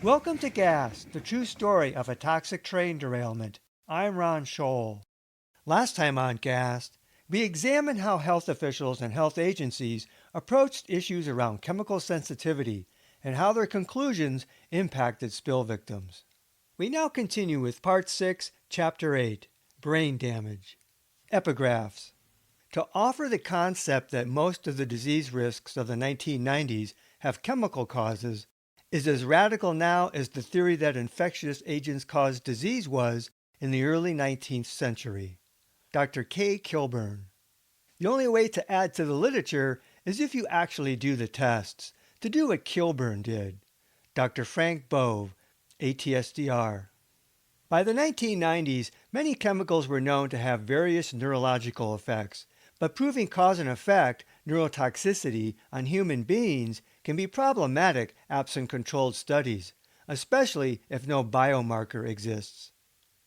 Welcome to Gas, the true story of a toxic train derailment. I'm RL Scholl. Last time on Gas, we examined how health officials and health agencies approached issues around chemical sensitivity and how their conclusions impacted spill victims. We now continue with Part 6, Chapter 8, Brain Damage. Epigraphs. To offer the concept that most of the disease risks of the 1990s have chemical causes is as radical now as the theory that infectious agents cause disease was in the early 19th century. Dr. Kaye Kilburn. The only way to add to the literature is if you actually do the tests, to do what Kilburn did. Dr. Frank Bove, ATSDR. By the 1990s, many chemicals were known to have various neurological effects, but proving cause and effect, neurotoxicity, on human beings can be problematic absent controlled studies, especially if no biomarker exists.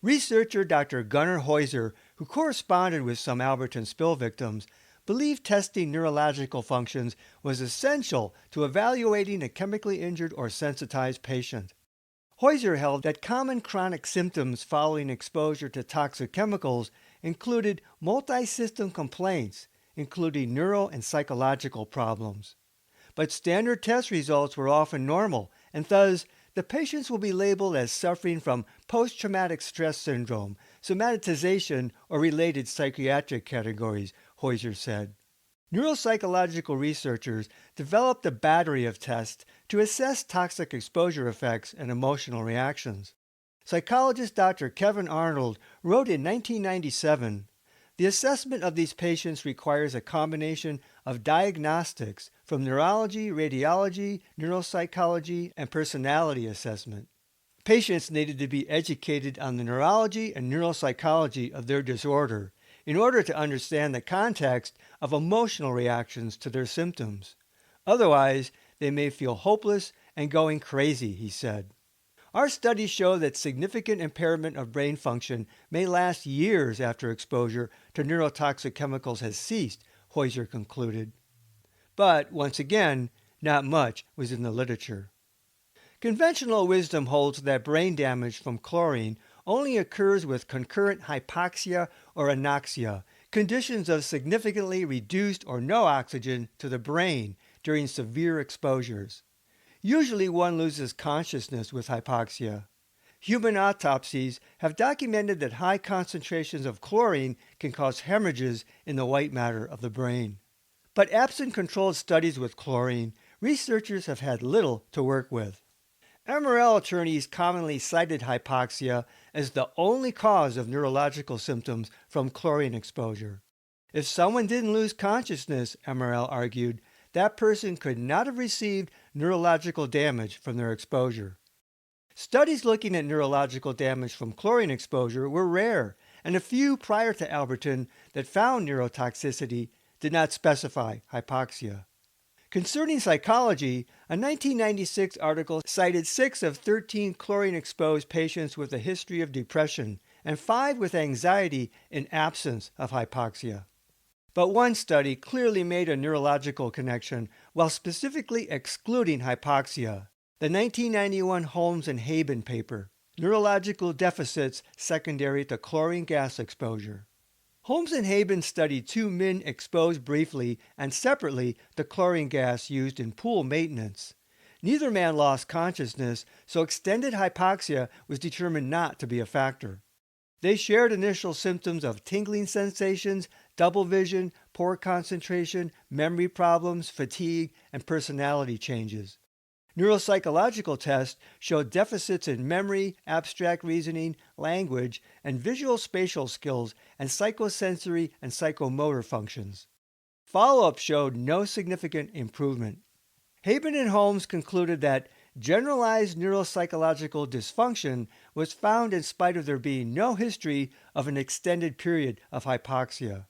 Researcher Dr. Gunnar Heuser, who corresponded with some Alberton spill victims, believed testing neurological functions was essential to evaluating a chemically injured or sensitized patient. Heuser held that common chronic symptoms following exposure to toxic chemicals included multi-system complaints, including neuro and psychological problems. But standard test results were often normal, and thus the patients will be labeled as suffering from post-traumatic stress syndrome, somatization, or related psychiatric categories, Heuser said. Neuropsychological researchers developed a battery of tests to assess toxic exposure effects and emotional reactions. Psychologist Dr. Kevin Arnold wrote in 1997, "The assessment of these patients requires a combination of diagnostics from neurology, radiology, neuropsychology, and personality assessment. Patients needed to be educated on the neurology and neuropsychology of their disorder in order to understand the context of emotional reactions to their symptoms. Otherwise, they may feel hopeless and going crazy," he said. Our studies show that significant impairment of brain function may last years after exposure to neurotoxic chemicals has ceased, Heuser concluded. But, once again, not much was in the literature. Conventional wisdom holds that brain damage from chlorine only occurs with concurrent hypoxia or anoxia, conditions of significantly reduced or no oxygen to the brain during severe exposures. Usually one loses consciousness with hypoxia. Human autopsies have documented that high concentrations of chlorine can cause hemorrhages in the white matter of the brain. But absent controlled studies with chlorine, researchers have had little to work with. MRL attorneys commonly cited hypoxia as the only cause of neurological symptoms from chlorine exposure. If someone didn't lose consciousness, MRL argued, that person could not have received neurological damage from their exposure. Studies looking at neurological damage from chlorine exposure were rare, and a few prior to Alberton that found neurotoxicity did not specify hypoxia. Concerning psychology, a 1996 article cited 6 of 13 chlorine-exposed patients with a history of depression and 5 with anxiety in absence of hypoxia. But one study clearly made a neurological connection while specifically excluding hypoxia. The 1991 Holmes and Haben paper, Neurological Deficits Secondary to Chlorine Gas Exposure. Holmes and Haben studied 2 men exposed briefly and separately to chlorine gas used in pool maintenance. Neither man lost consciousness, so extended hypoxia was determined not to be a factor. They shared initial symptoms of tingling sensations, double vision, poor concentration, memory problems, fatigue, and personality changes. Neuropsychological tests showed deficits in memory, abstract reasoning, language, and visual spatial skills, and psychosensory and psychomotor functions. Follow-up showed no significant improvement. Haben and Holmes concluded that generalized neuropsychological dysfunction was found in spite of there being no history of an extended period of hypoxia.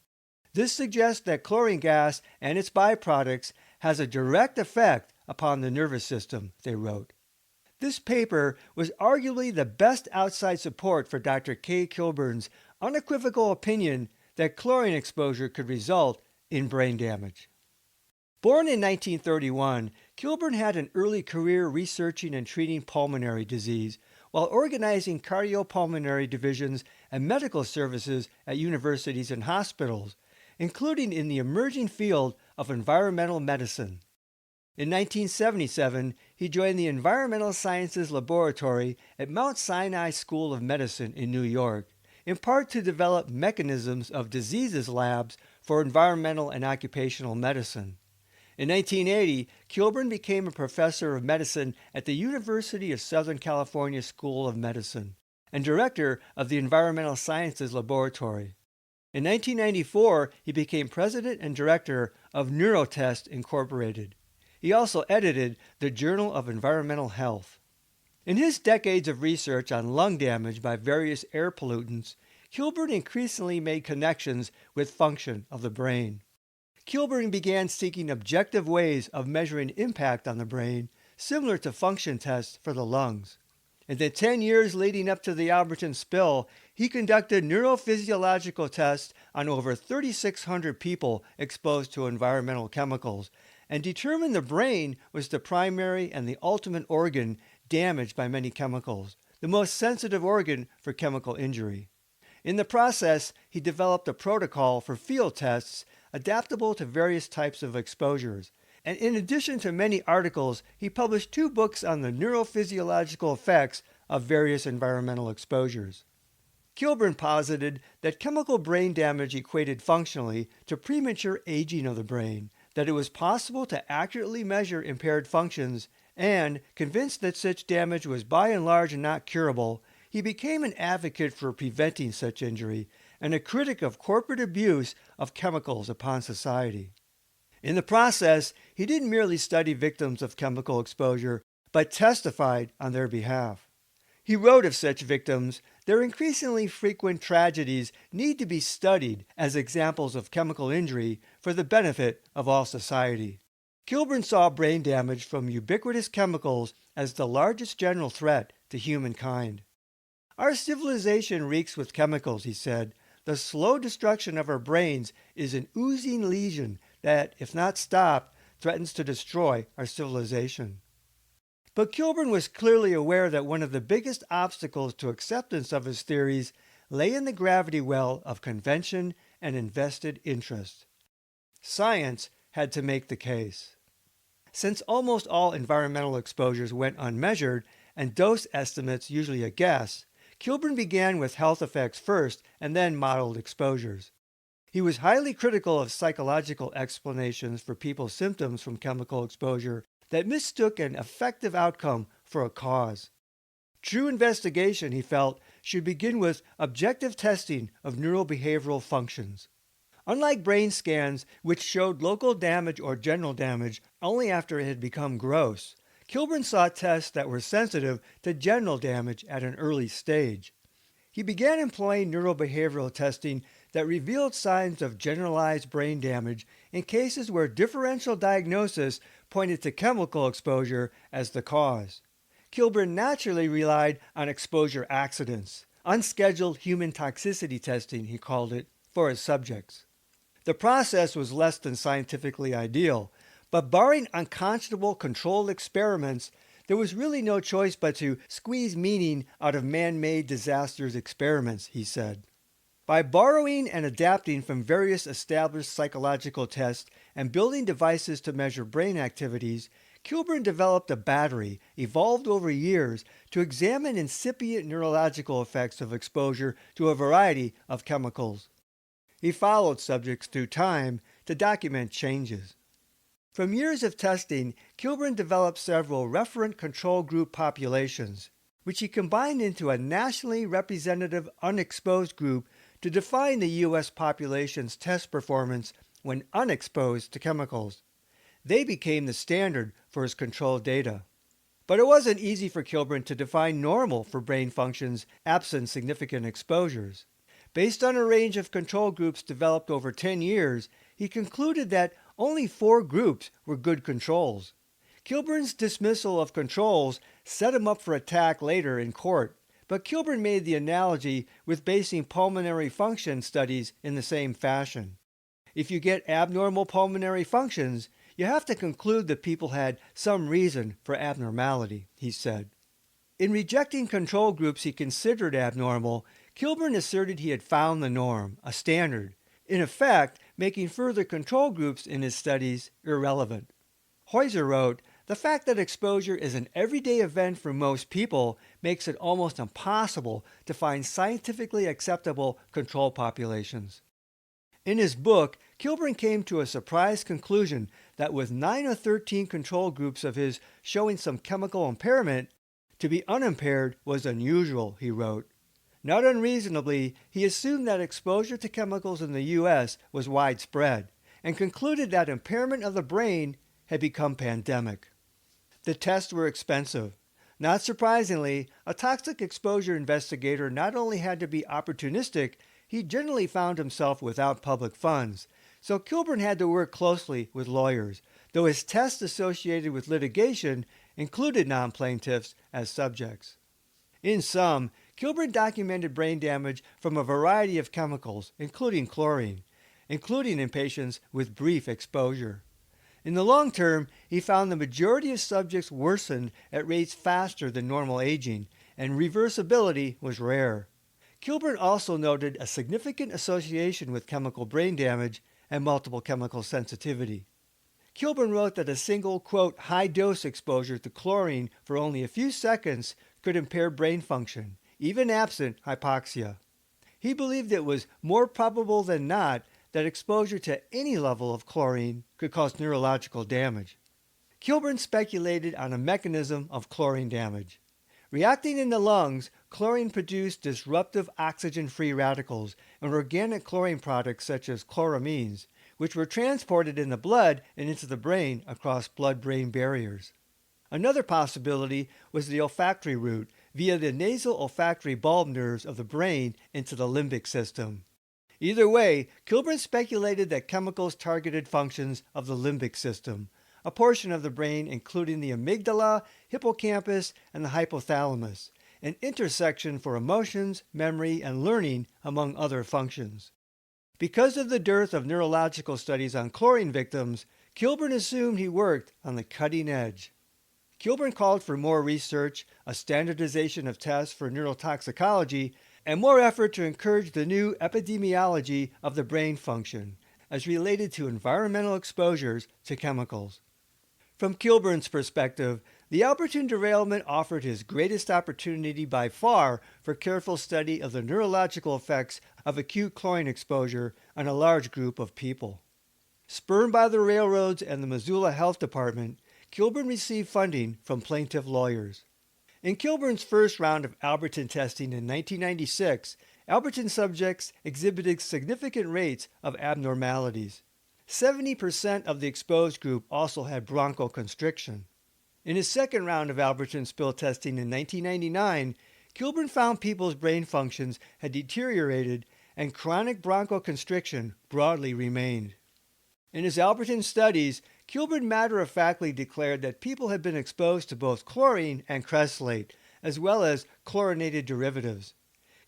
This suggests that chlorine gas and its byproducts has a direct effect upon the nervous system, they wrote. This paper was arguably the best outside support for Dr. Kaye Kilburn's unequivocal opinion that chlorine exposure could result in brain damage. Born in 1931, Kilburn had an early career researching and treating pulmonary disease while organizing cardiopulmonary divisions and medical services at universities and hospitals, including in the emerging field of environmental medicine. In 1977, he joined the Environmental Sciences Laboratory at Mount Sinai School of Medicine in New York, in part to develop mechanisms of diseases labs for environmental and occupational medicine. In 1980, Kilburn became a professor of medicine at the University of Southern California School of Medicine and director of the Environmental Sciences Laboratory. In 1994, he became president and director of Neurotest Incorporated. He also edited the Journal of Environmental Health. In his decades of research on lung damage by various air pollutants, Kilburn increasingly made connections with function of the brain. Kilburn began seeking objective ways of measuring impact on the brain, similar to function tests for the lungs. In the 10 years leading up to the Alberton spill, he conducted neurophysiological tests on over 3,600 people exposed to environmental chemicals, and determined the brain was the primary and the ultimate organ damaged by many chemicals, the most sensitive organ for chemical injury. In the process, he developed a protocol for field tests adaptable to various types of exposures. And in addition to many articles, he published 2 books on the neurophysiological effects of various environmental exposures. Kilburn posited that chemical brain damage equated functionally to premature aging of the brain, that it was possible to accurately measure impaired functions, and, convinced that such damage was by and large not curable, he became an advocate for preventing such injury and a critic of corporate abuse of chemicals upon society. In the process, he didn't merely study victims of chemical exposure, but testified on their behalf. He wrote of such victims, "Their increasingly frequent tragedies need to be studied as examples of chemical injury for the benefit of all society." Kilburn saw brain damage from ubiquitous chemicals as the largest general threat to humankind. "Our civilization reeks with chemicals," he said. "The slow destruction of our brains is an oozing lesion that, if not stopped, threatens to destroy our civilization." But Kilburn was clearly aware that one of the biggest obstacles to acceptance of his theories lay in the gravity well of convention and invested interest. Science had to make the case. Since almost all environmental exposures went unmeasured and dose estimates usually a guess, Kilburn began with health effects first and then modeled exposures. He was highly critical of psychological explanations for people's symptoms from chemical exposure that mistook an effective outcome for a cause. True investigation, he felt, should begin with objective testing of neurobehavioral functions. Unlike brain scans, which showed local damage or general damage only after it had become gross, Kilburn sought tests that were sensitive to general damage at an early stage. He began employing neurobehavioral testing that revealed signs of generalized brain damage in cases where differential diagnosis pointed to chemical exposure as the cause. Kilburn naturally relied on exposure accidents, unscheduled human toxicity testing, he called it, for his subjects. The process was less than scientifically ideal, but barring unconscionable controlled experiments, there was really no choice but to squeeze meaning out of man-made disasters experiments, he said. By borrowing and adapting from various established psychological tests and building devices to measure brain activities, Kilburn developed a battery, evolved over years, to examine incipient neurological effects of exposure to a variety of chemicals. He followed subjects through time to document changes. From years of testing, Kilburn developed several referent control group populations, which he combined into a nationally representative unexposed group to define the U.S. population's test performance when unexposed to chemicals. They became the standard for his control data. But it wasn't easy for Kilburn to define normal for brain functions absent significant exposures. Based on a range of control groups developed over 10 years, he concluded that only 4 groups were good controls. Kilburn's dismissal of controls set him up for attack later in court, but Kilburn made the analogy with basing pulmonary function studies in the same fashion. If you get abnormal pulmonary functions, You have to conclude that people had some reason for abnormality, he said. In rejecting control groups he considered abnormal, Kilburn asserted he had found the norm, a standard, in effect making further control groups in his studies irrelevant. Heuser wrote, "The fact that exposure is an everyday event for most people makes it almost impossible to find scientifically acceptable control populations." In his book, Kilburn came to a surprise conclusion that with 9 or 13 control groups of his showing some chemical impairment, to be unimpaired was unusual, he wrote. Not unreasonably, he assumed that exposure to chemicals in the U.S. was widespread, and concluded that impairment of the brain had become pandemic. The tests were expensive. Not surprisingly, a toxic exposure investigator not only had to be opportunistic, he generally found himself without public funds, so Kilburn had to work closely with lawyers, though his tests associated with litigation included non-plaintiffs as subjects. In sum, Kilburn documented brain damage from a variety of chemicals, including chlorine, including in patients with brief exposure. In the long term, he found the majority of subjects worsened at rates faster than normal aging, and reversibility was rare. Kilburn also noted a significant association with chemical brain damage and multiple chemical sensitivity. Kilburn wrote that a single, quote, high-dose exposure to chlorine for only a few seconds could impair brain function, even absent hypoxia. He believed it was more probable than not that exposure to any level of chlorine could cause neurological damage. Kilburn speculated on a mechanism of chlorine damage. Reacting in the lungs, chlorine produced disruptive oxygen-free radicals and organic chlorine products such as chloramines, which were transported in the blood and into the brain across blood-brain barriers. Another possibility was the olfactory route via the nasal olfactory bulb nerves of the brain into the limbic system. Either way, Kilburn speculated that chemicals targeted functions of the limbic system, a portion of the brain including the amygdala, hippocampus, and the hypothalamus, an intersection for emotions, memory, and learning, among other functions. Because of the dearth of neurological studies on chlorine victims, Kilburn assumed he worked on the cutting edge. Kilburn called for more research, a standardization of tests for neurotoxicology, and more effort to encourage the new epidemiology of the brain function, as related to environmental exposures to chemicals. From Kilburn's perspective, the Alberton derailment offered his greatest opportunity by far for careful study of the neurological effects of acute chlorine exposure on a large group of people. Spurned by the railroads and the Missoula Health Department, Kilburn received funding from plaintiff lawyers. In Kilburn's first round of Alberton testing in 1996, Alberton subjects exhibited significant rates of abnormalities. 70% of the exposed group also had bronchoconstriction. In his second round of Alberton spill testing in 1999, Kilburn found people's brain functions had deteriorated and chronic bronchoconstriction broadly remained. In his Alberton studies, Kilburn matter-of-factly declared that people had been exposed to both chlorine and cressolate, as well as chlorinated derivatives.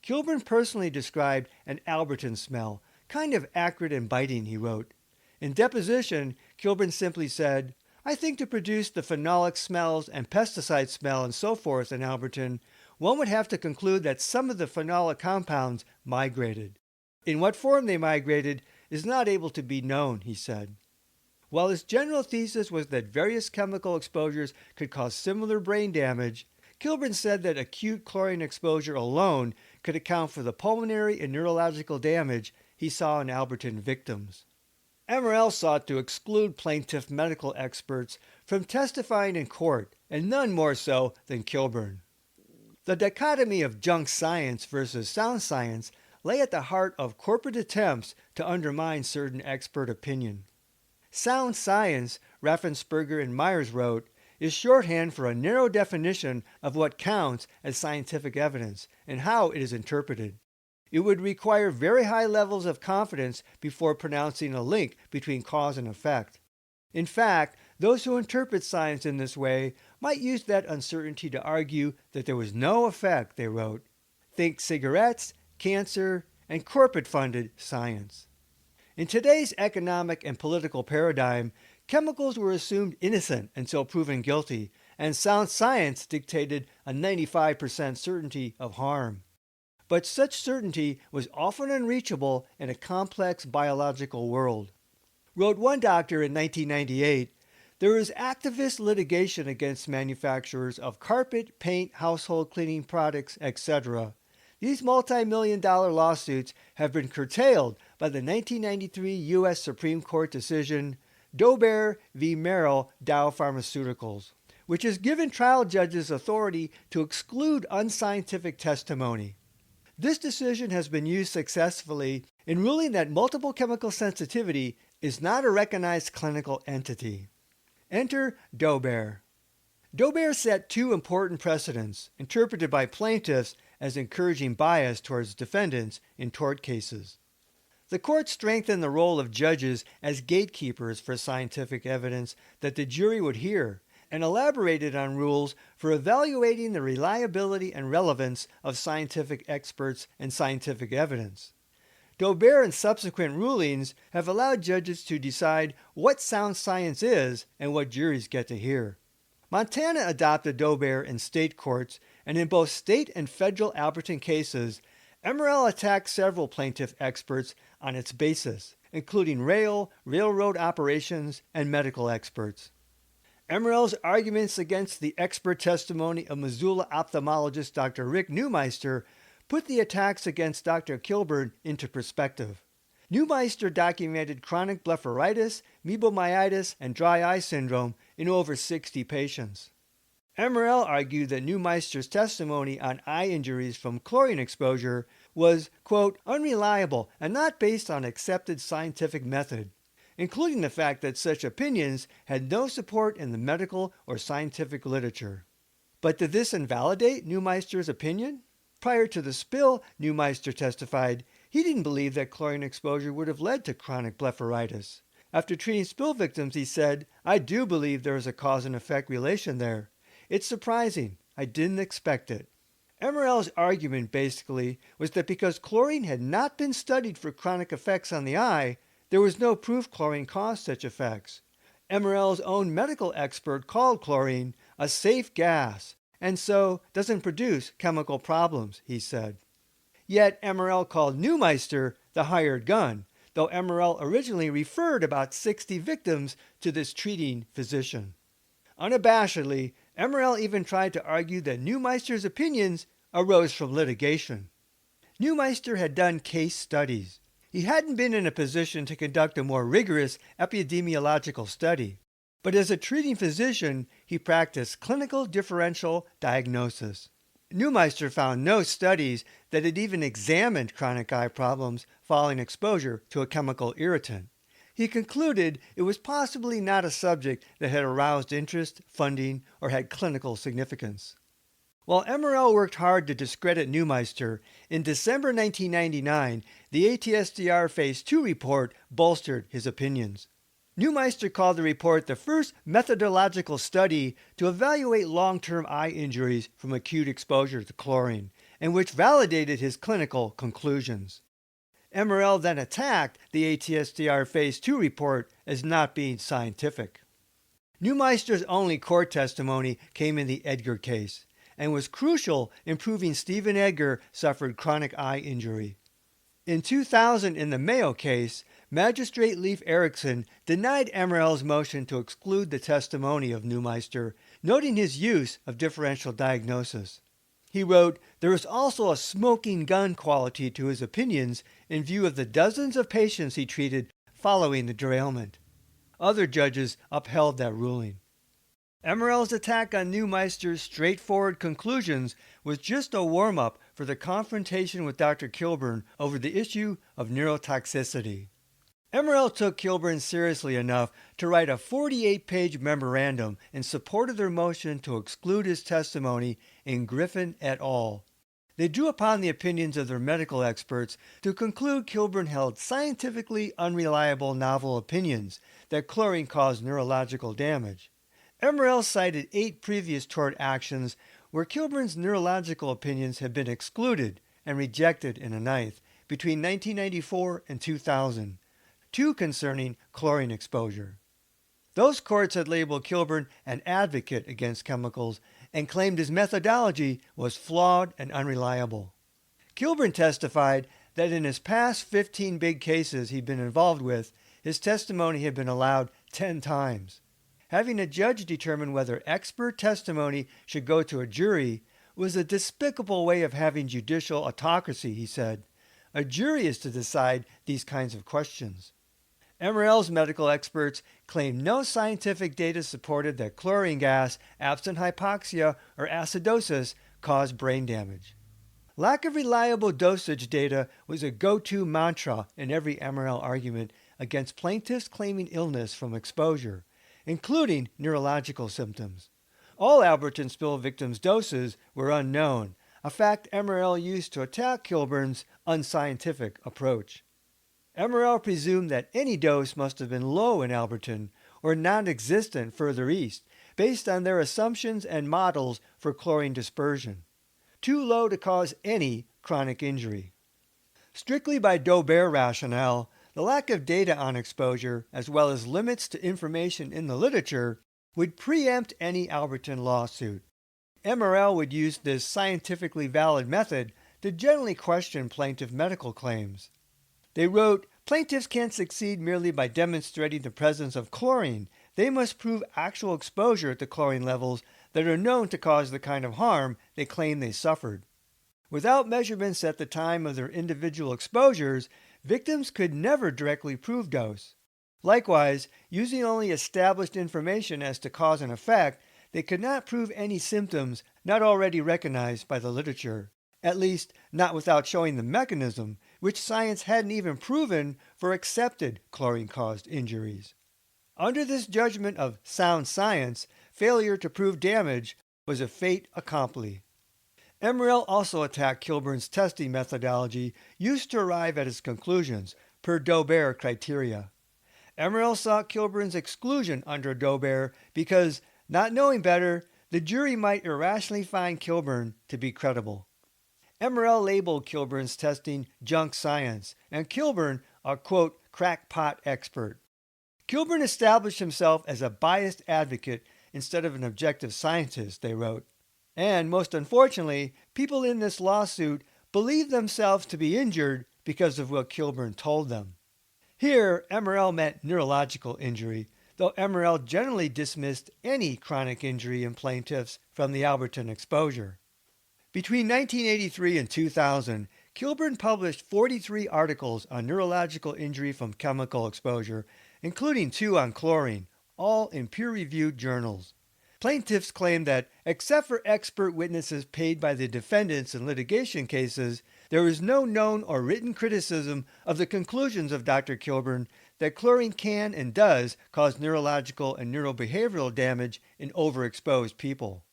Kilburn personally described an Alberton smell, kind of acrid and biting, he wrote. In deposition, Kilburn simply said, "I think to produce the phenolic smells and pesticide smell and so forth in Alberton, one would have to conclude that some of the phenolic compounds migrated. In what form they migrated is not able to be known," he said. While his general thesis was that various chemical exposures could cause similar brain damage, Kilburn said that acute chlorine exposure alone could account for the pulmonary and neurological damage he saw in Alberton victims. RL sought to exclude plaintiff medical experts from testifying in court, and none more so than Kilburn. The dichotomy of junk science versus sound science lay at the heart of corporate attempts to undermine certain expert opinion. Sound science, Raffensperger and Myers wrote, is shorthand for a narrow definition of what counts as scientific evidence and how it is interpreted. It would require very high levels of confidence before pronouncing a link between cause and effect. In fact, those who interpret science in this way might use that uncertainty to argue that there was no effect, they wrote. Think cigarettes, cancer, and corporate-funded science. In today's economic and political paradigm, chemicals were assumed innocent until proven guilty, and sound science dictated a 95% certainty of harm. But such certainty was often unreachable in a complex biological world. Wrote one doctor in 1998, there is activist litigation against manufacturers of carpet, paint, household cleaning products, etc. These multi-million-dollar lawsuits have been curtailed by the 1993 U.S. Supreme Court decision Dober v. Merrill Dow Pharmaceuticals, which has given trial judges authority to exclude unscientific testimony. This decision has been used successfully in ruling that multiple chemical sensitivity is not a recognized clinical entity. Enter Dober. Dober set two important precedents, interpreted by plaintiffs as encouraging bias towards defendants in tort cases. The court strengthened the role of judges as gatekeepers for scientific evidence that the jury would hear, and elaborated on rules for evaluating the reliability and relevance of scientific experts and scientific evidence. Dober and subsequent rulings have allowed judges to decide what sound science is and what juries get to hear. Montana adopted Dober in state courts, and in both state and federal Alberton cases, MRL attacked several plaintiff experts on its basis, including railroad operations, and medical experts. MRL's arguments against the expert testimony of Missoula ophthalmologist Dr. Rick Neumeister put the attacks against Dr. Kilburn into perspective. Neumeister documented chronic blepharitis, mebomyitis, and dry eye syndrome in over 60 patients. MRL argued that Neumeister's testimony on eye injuries from chlorine exposure was, quote, unreliable and not based on accepted scientific method, including the fact that such opinions had no support in the medical or scientific literature. But did this invalidate Neumeister's opinion? Prior to the spill, Neumeister testified he didn't believe that chlorine exposure would have led to chronic blepharitis. After treating spill victims, he said, I do believe there is a cause and effect relation there. It's surprising. I didn't expect it. MRL's argument basically was that because chlorine had not been studied for chronic effects on the eye, there was no proof chlorine caused such effects. MRL's own medical expert called chlorine a safe gas, and so doesn't produce chemical problems, he said. Yet MRL called Neumeister the hired gun, though MRL originally referred about 60 victims to this treating physician. Unabashedly, MRL even tried to argue that Neumeister's opinions arose from litigation. Neumeister had done case studies. He hadn't been in a position to conduct a more rigorous epidemiological study, but as a treating physician, he practiced clinical differential diagnosis. Neumeister found no studies that had even examined chronic eye problems following exposure to a chemical irritant. He concluded it was possibly not a subject that had aroused interest, funding, or had clinical significance. While MRL worked hard to discredit Neumeister, in December 1999, the ATSDR Phase 2 report bolstered his opinions. Neumeister called the report the first methodological study to evaluate long-term eye injuries from acute exposure to chlorine, and which validated his clinical conclusions. MRL then attacked the ATSDR Phase 2 report as not being scientific. Neumeister's only court testimony came in the Edgar case, and was crucial in proving Stephen Edgar suffered chronic eye injury. In 2000, in the Mayo case, Magistrate Leif Erikson denied MRL's motion to exclude the testimony of Neumeister, noting his use of differential diagnosis. He wrote, there is also a smoking gun quality to his opinions in view of the dozens of patients he treated following the derailment. Other judges upheld that ruling. MRL's attack on Neumeister's straightforward conclusions was just a warm-up for the confrontation with Dr. Kilburn over the issue of neurotoxicity. MRL took Kilburn seriously enough to write a 48-page memorandum in support of their motion to exclude his testimony in Griffin et al. They drew upon the opinions of their medical experts to conclude Kilburn held scientifically unreliable novel opinions that chlorine caused neurological damage. MRL cited 8 previous tort actions where Kilburn's neurological opinions had been excluded and rejected in a ninth between 1994 and 2000, 2 concerning chlorine exposure. Those courts had labeled Kilburn an advocate against chemicals and claimed his methodology was flawed and unreliable. Kilburn testified that in his past 15 big cases he'd been involved with, his testimony had been allowed 10 times. Having a judge determine whether expert testimony should go to a jury was a despicable way of having judicial autocracy, he said. A jury is to decide these kinds of questions. MRL's medical experts claimed no scientific data supported that chlorine gas, absent hypoxia, or acidosis caused brain damage. Lack of reliable dosage data was a go-to mantra in every MRL argument against plaintiffs claiming illness from exposure, including neurological symptoms. All Alberton spill victims' doses were unknown, a fact MRL used to attack Kilburn's unscientific approach. MRL presumed that any dose must have been low in Alberton or non-existent further east, based on their assumptions and models for chlorine dispersion. Too low to cause any chronic injury. Strictly by Daubert rationale, the lack of data on exposure, as well as limits to information in the literature, would preempt any Alberton lawsuit. MRL would use this scientifically valid method to generally question plaintiff medical claims. They wrote, "Plaintiffs can't succeed merely by demonstrating the presence of chlorine. They must prove actual exposure to chlorine levels that are known to cause the kind of harm they claim they suffered. Without measurements at the time of their individual exposures, victims could never directly prove dose. Likewise, using only established information as to cause and effect, they could not prove any symptoms not already recognized by the literature, at least not without showing the mechanism, which science hadn't even proven for accepted chlorine-caused injuries." Under this judgment of sound science, failure to prove damage was a fait accompli. MRL also attacked Kilburn's testing methodology used to arrive at his conclusions, per Daubert criteria. MRL sought Kilburn's exclusion under Daubert because, not knowing better, the jury might irrationally find Kilburn to be credible. MRL labeled Kilburn's testing junk science, and Kilburn a, quote, crackpot expert. Kilburn established himself as a biased advocate instead of an objective scientist, they wrote. And, most unfortunately, people in this lawsuit believed themselves to be injured because of what Kilburn told them. Here, MRL meant neurological injury, though MRL generally dismissed any chronic injury in plaintiffs from the Alberton exposure. Between 1983 and 2000, Kilburn published 43 articles on neurological injury from chemical exposure, including 2 on chlorine, all in peer-reviewed journals. Plaintiffs claimed that, except for expert witnesses paid by the defendants in litigation cases, there is no known or written criticism of the conclusions of Dr. Kilburn that chlorine can and does cause neurological and neurobehavioral damage in overexposed people,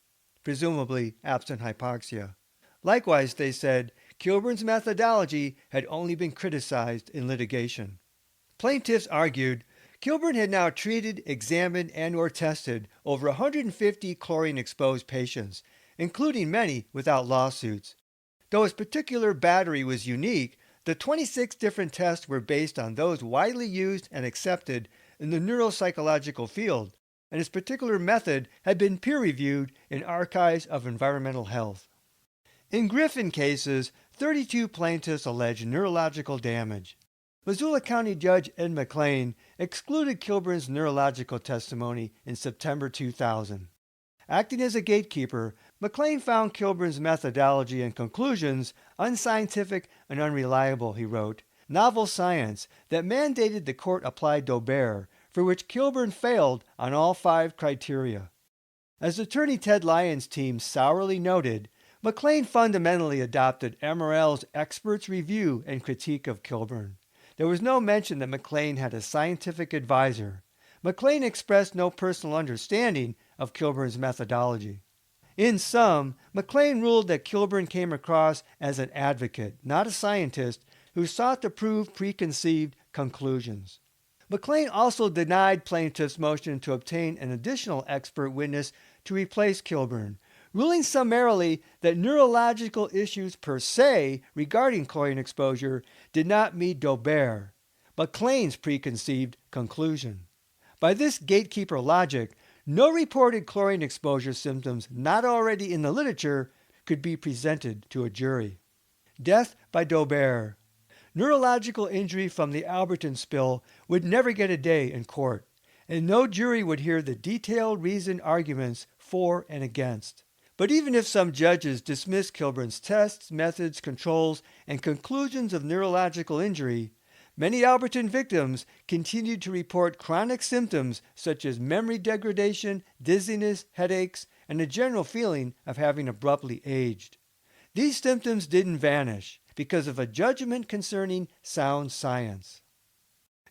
presumably absent hypoxia. Likewise, they said, Kilburn's methodology had only been criticized in litigation. Plaintiffs argued Kilburn had now treated, examined, and/or tested over 150 chlorine-exposed patients, including many without lawsuits. Though his particular battery was unique, the 26 different tests were based on those widely used and accepted in the neuropsychological field, and his particular method had been peer-reviewed in archives of environmental health. In Griffin cases, 32 plaintiffs alleged neurological damage. Missoula County Judge Ed McLean excluded Kilburn's neurological testimony in September 2000. Acting as a gatekeeper, McLean found Kilburn's methodology and conclusions unscientific and unreliable, he wrote, novel science that mandated the court apply Daubert, for which Kilburn failed on all 5 criteria. As attorney Ted Lyons' team sourly noted, McLean fundamentally adopted MRL's experts' review and critique of Kilburn. There was no mention that McLean had a scientific advisor. McLean expressed no personal understanding of Kilburn's methodology. In sum, McLean ruled that Kilburn came across as an advocate, not a scientist, who sought to prove preconceived conclusions. McLean also denied plaintiffs' motion to obtain an additional expert witness to replace Kilburn, ruling summarily that neurological issues per se regarding chlorine exposure did not meet Daubert, McLean's preconceived conclusion. By this gatekeeper logic, no reported chlorine exposure symptoms not already in the literature could be presented to a jury. Death by Daubert. Neurological injury from the Alberton spill would never get a day in court, and no jury would hear the detailed reasoned arguments for and against. But even if some judges dismiss Kilburn's tests, methods, controls, and conclusions of neurological injury, many Alberton victims continued to report chronic symptoms such as memory degradation, dizziness, headaches, and a general feeling of having abruptly aged. These symptoms didn't vanish because of a judgment concerning sound science.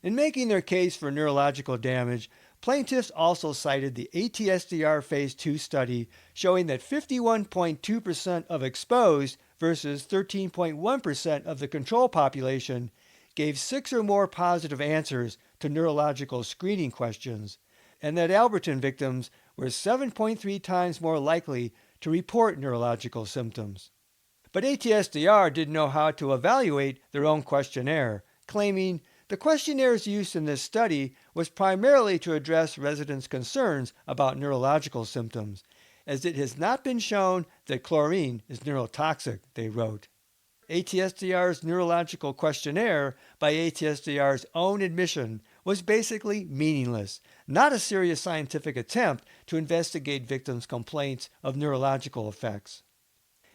In making their case for neurological damage, plaintiffs also cited the ATSDR Phase 2 study showing that 51.2% of exposed versus 13.1% of the control population gave 6 or more positive answers to neurological screening questions, and that Alberton victims were 7.3 times more likely to report neurological symptoms. But ATSDR didn't know how to evaluate their own questionnaire, claiming the questionnaires used in this study was primarily to address residents' concerns about neurological symptoms, as it has not been shown that chlorine is neurotoxic, they wrote. ATSDR's neurological questionnaire, by ATSDR's own admission, was basically meaningless, not a serious scientific attempt to investigate victims' complaints of neurological effects.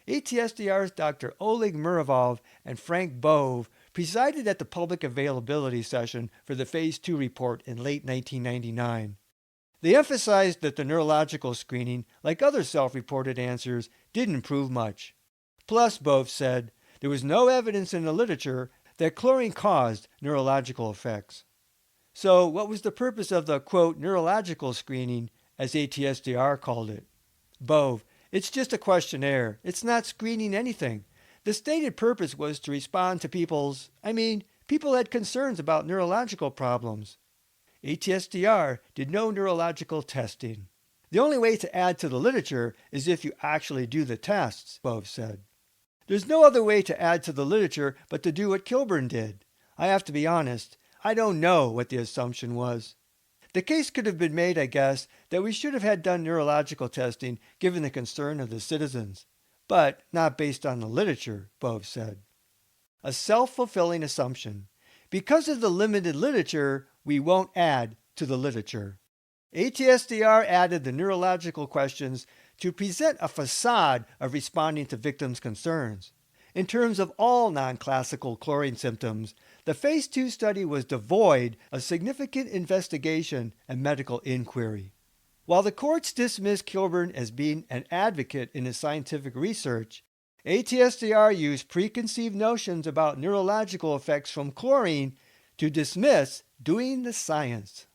ATSDR's Dr. Oleg Murav and Frank Bove presided at the public availability session for the Phase 2 report in late 1999. They emphasized that the neurological screening, like other self-reported answers, didn't prove much. Plus, Bove said, there was no evidence in the literature that chlorine caused neurological effects. So what was the purpose of the, quote, neurological screening, as ATSDR called it? Bove, it's just a questionnaire. It's not screening anything. The stated purpose was to respond to people had concerns about neurological problems. ATSDR did no neurological testing. The only way to add to the literature is if you actually do the tests, Bove said. There's no other way to add to the literature but to do what Kilburn did. I have to be honest, I don't know what the assumption was. The case could have been made, I guess, that we should have had done neurological testing given the concern of the citizens, but not based on the literature, Bove said. A self-fulfilling assumption. Because of the limited literature, we won't add to the literature. ATSDR added the neurological questions to present a facade of responding to victims' concerns. In terms of all non-classical chlorine symptoms, the Phase 2 study was devoid of significant investigation and medical inquiry. While the courts dismissed Kilburn as being an advocate in his scientific research, ATSDR used preconceived notions about neurological effects from chlorine to dismiss doing the science.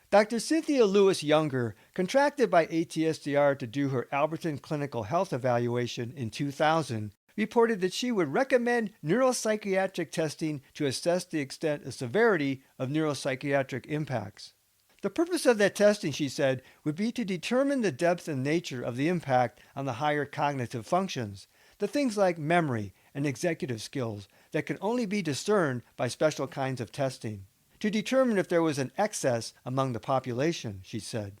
Dr. Cynthia Lewis Younger, contracted by ATSDR to do her Alberton clinical health evaluation in 2000, reported that she would recommend neuropsychiatric testing to assess the extent and severity of neuropsychiatric impacts. The purpose of that testing, she said, would be to determine the depth and nature of the impact on the higher cognitive functions, the things like memory and executive skills that can only be discerned by special kinds of testing, to determine if there was an excess among the population, she said.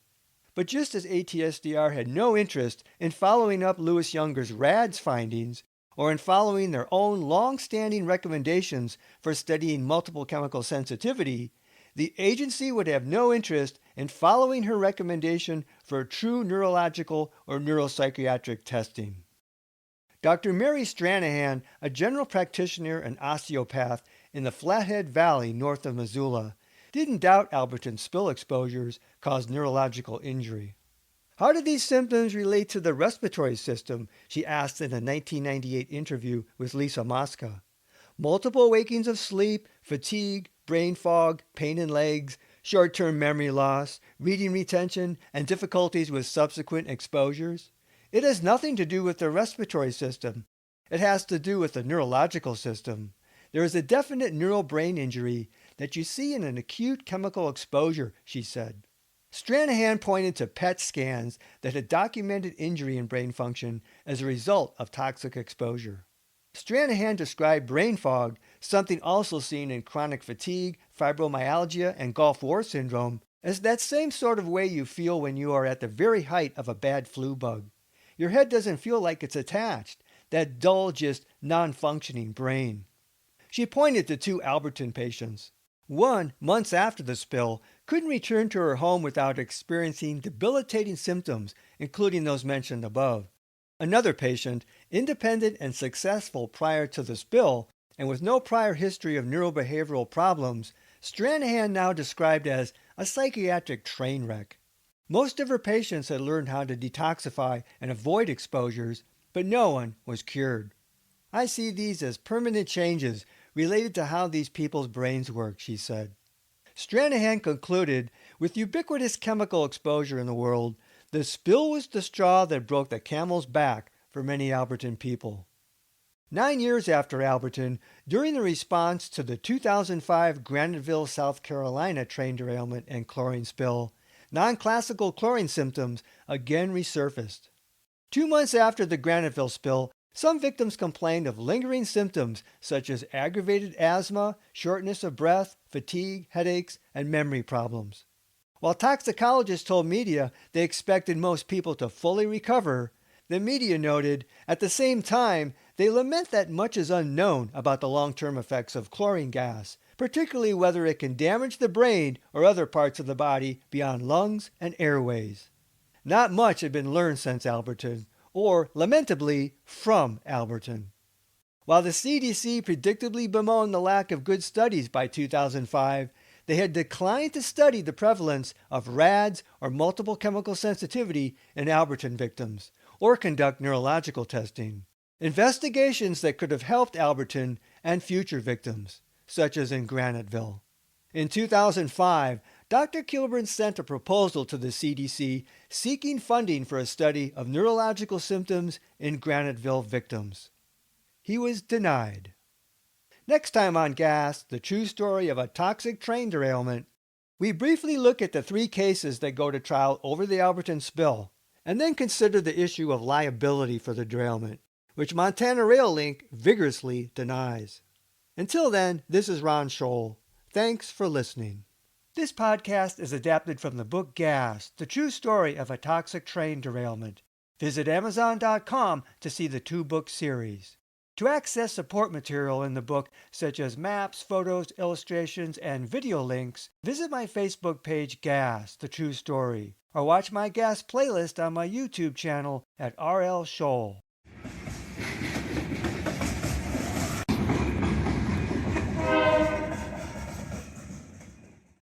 But just as ATSDR had no interest in following up Lewis Younger's RADS findings, or in following their own long-standing recommendations for studying multiple chemical sensitivity, the agency would have no interest in following her recommendation for true neurological or neuropsychiatric testing. Dr. Mary Stranahan, a general practitioner and osteopath in the Flathead Valley north of Missoula, didn't doubt Alberton spill exposures caused neurological injury. How do these symptoms relate to the respiratory system? She asked in a 1998 interview with Lisa Mosca. Multiple wakings of sleep, fatigue, brain fog, pain in legs, short-term memory loss, reading retention, and difficulties with subsequent exposures? It has nothing to do with the respiratory system. It has to do with the neurological system. There is a definite neural brain injury that you see in an acute chemical exposure, she said. Stranahan pointed to PET scans that had documented injury in brain function as a result of toxic exposure. Stranahan described brain fog, something also seen in chronic fatigue, fibromyalgia, and Gulf War syndrome, It's that same sort of way you feel when you are at the very height of a bad flu bug. Your head doesn't feel like it's attached, that dull, just non-functioning brain. She pointed to two Alberton patients. One, months after the spill, couldn't return to her home without experiencing debilitating symptoms, including those mentioned above. Another patient, independent and successful prior to the spill, and with no prior history of neurobehavioral problems, Stranahan now described as a psychiatric train wreck. Most of her patients had learned how to detoxify and avoid exposures, but no one was cured. I see these as permanent changes related to how these people's brains work, she said. Stranahan concluded, with ubiquitous chemical exposure in the world, the spill was the straw that broke the camel's back for many Alberton people. 9 years after Alberton, during the response to the 2005 Graniteville, South Carolina train derailment and chlorine spill, non-classical chlorine symptoms again resurfaced. 2 months after the Graniteville spill, some victims complained of lingering symptoms such as aggravated asthma, shortness of breath, fatigue, headaches, and memory problems. While toxicologists told media they expected most people to fully recover, the media noted, at the same time, they lament that much is unknown about the long-term effects of chlorine gas, particularly whether it can damage the brain or other parts of the body beyond lungs and airways. Not much had been learned since Alberton, or, lamentably, from Alberton. While the CDC predictably bemoaned the lack of good studies by 2005, they had declined to study the prevalence of RADS or multiple chemical sensitivity in Alberton victims, or conduct neurological testing. Investigations that could have helped Alberton and future victims, such as in Graniteville. In 2005, Dr. Kilburn sent a proposal to the CDC seeking funding for a study of neurological symptoms in Graniteville victims. He was denied. Next time on Gas, the true story of a toxic train derailment, we briefly look at the 3 cases that go to trial over the Alberton spill, and then consider the issue of liability for the derailment, which Montana Rail Link vigorously denies. Until then, this is Ron Scholl. Thanks for listening. This podcast is adapted from the book Gas, the true story of a toxic train derailment. Visit Amazon.com to see the 2-book series. To access support material in the book, such as maps, photos, illustrations, and video links, visit my Facebook page Gas, the true story, or watch my Gas playlist on my YouTube channel at RL Scholl.